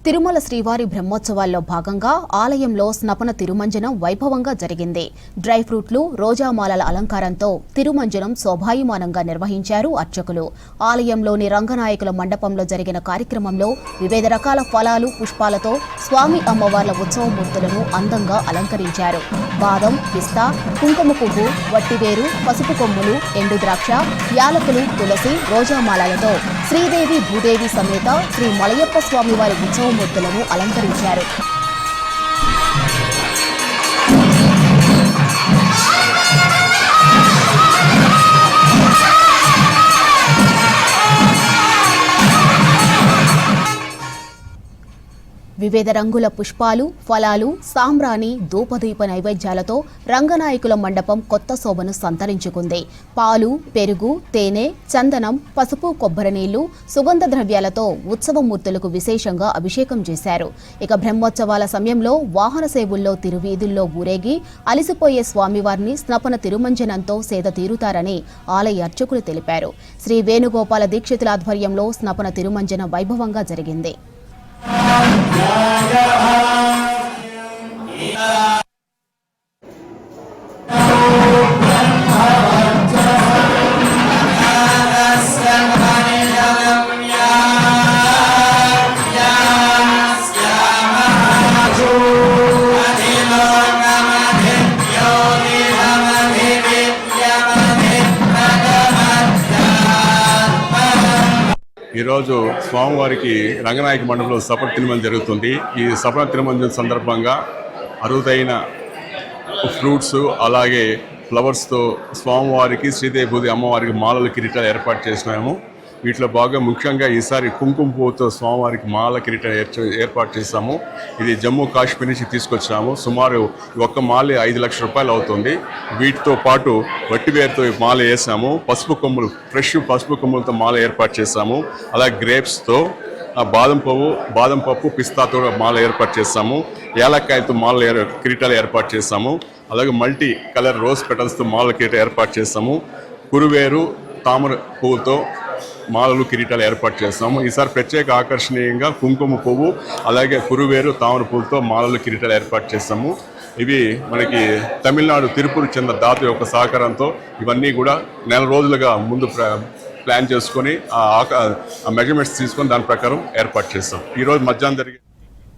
తిరుమల శ్రీవారి బ్రహ్మోత్సవాల్లో భాగంగా ఆలయంలో స్నపన తిరుమంజనం వైభవంగా జరిగింది. డ్రై ఫ్రూట్లు, రోజామాలల అలంకారంతో తిరుమంజనం శోభాయమానంగా నిర్వహించారు అర్చకులు. ఆలయంలోని రంగనాయకుల మండపంలో జరిగిన కార్యక్రమంలో వివిధ రకాల ఫలాలు, పుష్పాలతో స్వామి అమ్మవార్ల ఉత్సవమూర్తులను అందంగా అలంకరించారు. బాదం, పిస్తా, కుంకుమ పువ్వు, వట్టివేరు, పసుపు కొమ్ములు, ఎండు ద్రాక్ష, యాలకులు, తులసి, రోజామాలలతో శ్రీదేవి భూదేవి సమేత శ్రీ మలయప్ప స్వామివారి ఉత్సవమూర్తులను అలంకరించారు. వివిధ రంగుల పుష్పాలు, ఫలాలు, సాంబ్రాణి, ధూపదీప నైవేద్యాలతో రంగనాయకుల మండపం కొత్త శోభను సంతరించుకుంది. పాలు, పెరుగు, తేనె, చందనం, పసుపు, కొబ్బరి నీళ్లు, సుగంధ ద్రవ్యాలతో ఉత్సవమూర్తులకు విశేషంగా అభిషేకం చేశారు. ఇక బ్రహ్మోత్సవాల సమయంలో వాహన సేవుల్లో తిరువీధుల్లో ఊరేగి అలిసిపోయే స్వామివారిని స్నపన తిరుమంజనంతో సేద తీరుతారని ఆలయ అర్చకులు తెలిపారు. శ్రీ వేణుగోపాల దీక్షితుల ఆధ్వర్యంలో స్నపన తిరుమంజనం వైభవంగా జరిగింది. ఈరోజు స్వామివారికి రంగనాయక మండపంలో సపన తిరుమంజనం జరుగుతుంది. ఈ సపన తిరుమంజనం సందర్భంగా అరుదైన ఫ్రూట్స్ అలాగే ఫ్లవర్స్తో స్వామివారికి శ్రీదేవి భూదేవి అమ్మవారికి మాలలు, కిరీటాలు ఏర్పాటు చేసినాము. వీటిలో బాగా ముఖ్యంగా ఈసారి కుంకుమ పువ్వుతో స్వామివారికి మాల కిరీటాలు ఏర్పాటు చేశాము. ఇది జమ్మూ కాశ్మీర్ నుంచి తీసుకొచ్చాము. సుమారు ఒక్క మాల 5 లక్షల రూపాయలు అవుతుంది. వీటితో పాటు వట్టివేరుతో మాల వేసాము. పసుపు కొమ్ములు, ఫ్రెష్ పసుపు కొమ్ములతో మాల ఏర్పాటు చేశాము. అలాగే గ్రేప్స్తో, బాదం పప్పు, పిస్తాతో మాల ఏర్పాటు చేస్తాము. ఏలక్కాయతో మాల కిరీటాలు ఏర్పాటు చేస్తాము. అలాగే మల్టీ కలర్ రోజ్ పెటల్స్తో మాల కిరీటాలు ఏర్పాటు చేస్తాము. కురువేరు, తామర పువ్వుతో మాలలు, కిరీటాలు ఏర్పాటు చేస్తాము. ఈసారి ప్రత్యేక ఆకర్షణీయంగా కుంకుమ పువ్వు అలాగే కురువేరు, తామర పువ్వులతో మాలలు, కిరీటాలు ఏర్పాటు చేస్తాము. ఇవి మనకి తమిళనాడు తిరుపూరు చెందిన దాత యొక్క సహకారంతో ఇవన్నీ కూడా నెల రోజులుగా ముందు ప్లాన్ చేసుకొని ఆ మెజర్మెంట్స్ తీసుకొని దాని ప్రకారం ఏర్పాటు చేస్తాం. ఈరోజు మధ్యాహ్నం జరిగే